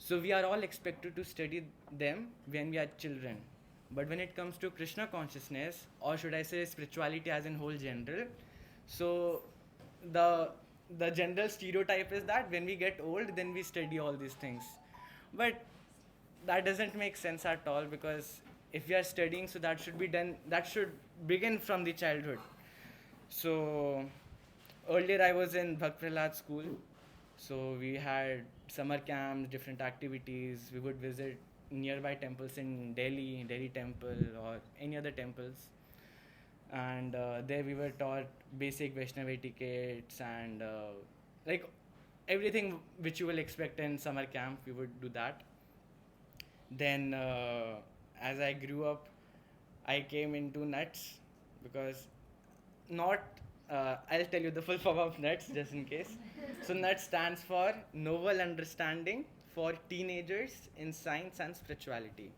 So we are all expected to study them when we are children. But when it comes to Krishna consciousness, or should I say spirituality as in whole general, so the the general stereotype is that when we get old, then we study all these things. But that doesn't make sense at all, because if we are studying, so that should be done, that should begin from the childhood. So earlier I was in Bhakt Prahlad school, so we had summer camps, different activities. We would visit nearby temples in Delhi, Delhi temple or any other temples, and there we were taught basic Vaishnav etiquettes and like everything which you will expect in summer camp. We would do that. Then as I grew up, I came into nuts, because not I'll tell you the full form of nuts just in case. So nuts stands for Novel Understanding for Teenagers in Science and Spirituality.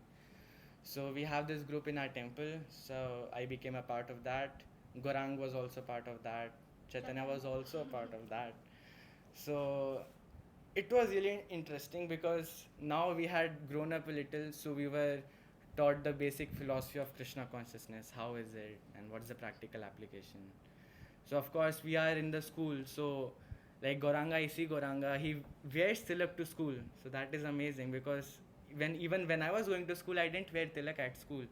So we have this group in our temple, so I became a part of that. Gorang was also part of that. Chaitanya was also a part of that. So it was really interesting, because now we had grown up a little, so we were taught the basic philosophy of Krishna consciousness. How is it, and what is the practical application? So of course we are in the school. So like Goranga, I see Goranga, he wears tilak to school. So that is amazing, because even when I was going to school, I didn't wear tilak at school.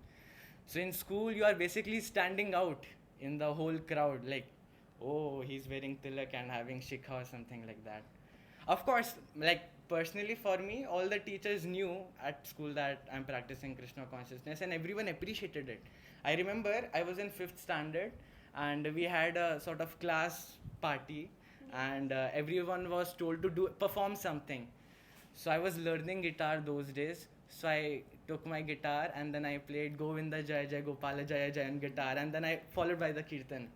So in school, you are basically standing out in the whole crowd, like, oh, he's wearing tilak and having shikha or something like that. Of course, like personally for me, all the teachers knew at school that I'm practicing Krishna consciousness, and everyone appreciated it. I remember I was in fifth standard, and we had a sort of class party, and everyone was told to perform something. So I was learning guitar those days. So I took my guitar and then I played Govinda Jaya Jaya Gopala Jaya Jaya on guitar, and then I followed by the kirtan.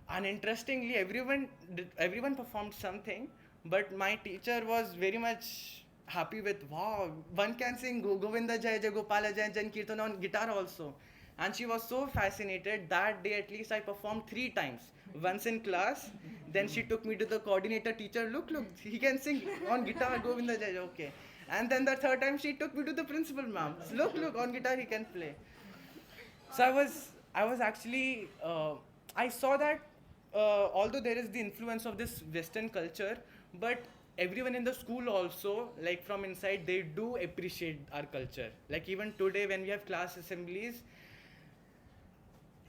And interestingly, everyone performed something, but my teacher was very much happy with, wow, one can sing Govinda Jaya Jaya Gopala Jaya Jaya Kirtan on guitar also. And she was so fascinated. That day at least I performed 3 times. Once in class, then she took me to the coordinator teacher. Look, he can sing on guitar Govinda Jaya Jaya, okay. And then the third time she took me to the principal ma'am. Look, on guitar he can play. So I was actually I saw that although there is the influence of this Western culture, but everyone in the school also, like from inside, they do appreciate our culture. Like even today when we have class assemblies,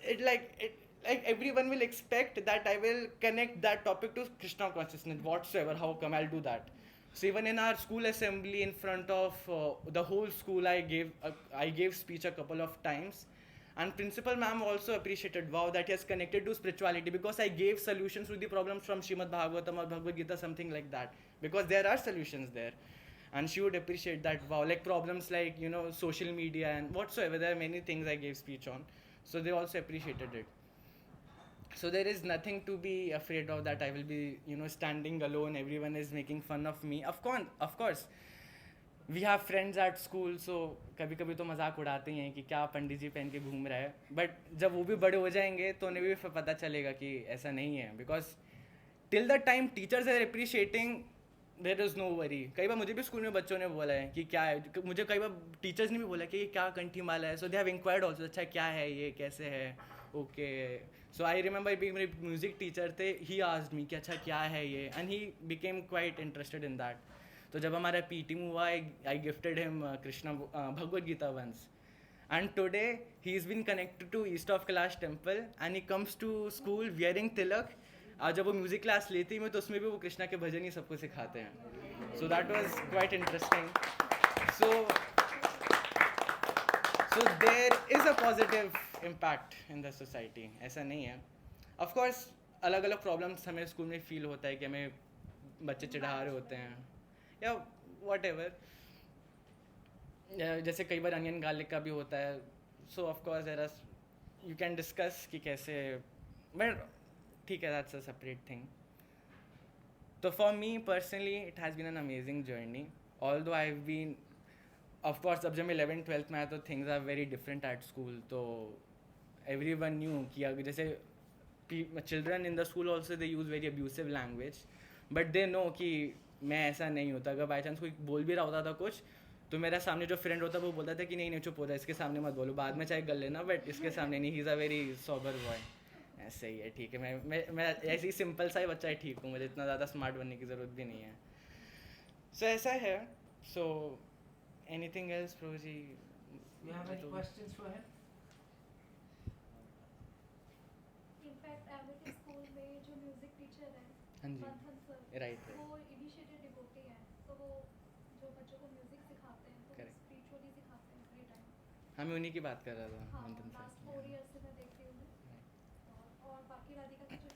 it like everyone will expect that I will connect that topic to Krishna consciousness whatsoever. How come I'll do that? So even in our school assembly, in front of the whole school, I gave speech a couple of times, and principal ma'am also appreciated, wow, that he has connected to spirituality, because I gave solutions to the problems from Srimad Bhagavatam or Bhagavad Gita, something like that, because there are solutions there. And she would appreciate that, wow, like problems like social media and whatsoever. There are many things I gave speech on, so they also appreciated it. So there is nothing to be afraid of, that I will be standing alone, everyone is making fun of me. Of course we have friends at school, so कभी कभी तो मजाक उड़ाते ही हैं कि क्या पंडित जी पहन के घूम रहा है, बट जब वो भी बड़े हो जाएंगे तो उन्हें भी फिर पता चलेगा कि ऐसा नहीं है, because till the time teachers are appreciating, there is no worry. कई बार मुझे भी स्कूल में बच्चों ने बोला है कि क्या है, मुझे कई बार टीचर्स ने भी बोला कि ये क्या कंठी माला है, so they have inquired also, अच्छा क्या है ये, कैसे है, ओके. सो आई रिमेंबर मेरे म्यूजिक टीचर थे, ही आस्क्ड मी कि अच्छा क्या है ये, and he became quite interested in that. तो जब हमारा पीटी में हुआ, I gifted him Krishna Bhagavad Gita once, and today he is been connected to east of Kailash temple, and he comes to school wearing tilak. आज जब वो म्यूजिक क्लास लेती है, तो उसमें भी वो कृष्णा के भजन ही सबको सिखाते हैं. So that was quite interesting. So so there is a positive impact in the society, ऐसा नहीं है. ऑफकोर्स अलग अलग प्रॉब्लम्स हमें स्कूल में फील होता है कि हमें बच्चे चिढ़ा रहे होते हैं, या वट एवर. जैसे कई बार अनियन गार्लिक का भी होता है. So of course there are, you can discuss कि कैसे, बट ठीक है, दैट्स अ सेपरेट थिंग. तो for me personally it has been an amazing journey. Although I have been, of course अब जब मैं 11th-12th में आया तो things are very different at school. तो एवरी वन न्यू कि अगर जैसे children in the school also, they use very abusive language, but they know कि मैं ऐसा नहीं होता, अगर बाई चांस कोई बोल भी रहा होता था कुछ, तो मेरा सामने जो फ्रेंड होता वो बोलता था कि नहीं नहीं चुप हो जा, इसके सामने मत बोलो, बाद में चाहे कर लेना, बट इसके सामने नहीं, he is a very sober boy. ऐसे ही है, ठीक है, मैं ऐसे ही सिंपल सा ही बच्चा है, ठीक हूँ, मुझे इतना ज़्यादा स्मार्ट बनने की ज़रूरत भी नहीं है। सो ऐसा है। So anything else pro ji? You have any questions for him? In fact Amity school में जो म्यूजिक टीचर है हाँ जी, मंथन सर, राइट वो इनिशिएटिव डिवोटी हैं, तो वो जो बच्चों को म्यूजिक सिखाते हैं तो Correct. स्पिरिचुअली सिखाते हैं फ्री टाइम। हाँ, मैं उन्हीं की बात कर रहा था, हाँ, मंथन लास्ट सर। 4 ईयर से मैं देख रही हूँ। और बाकी राधिका का जो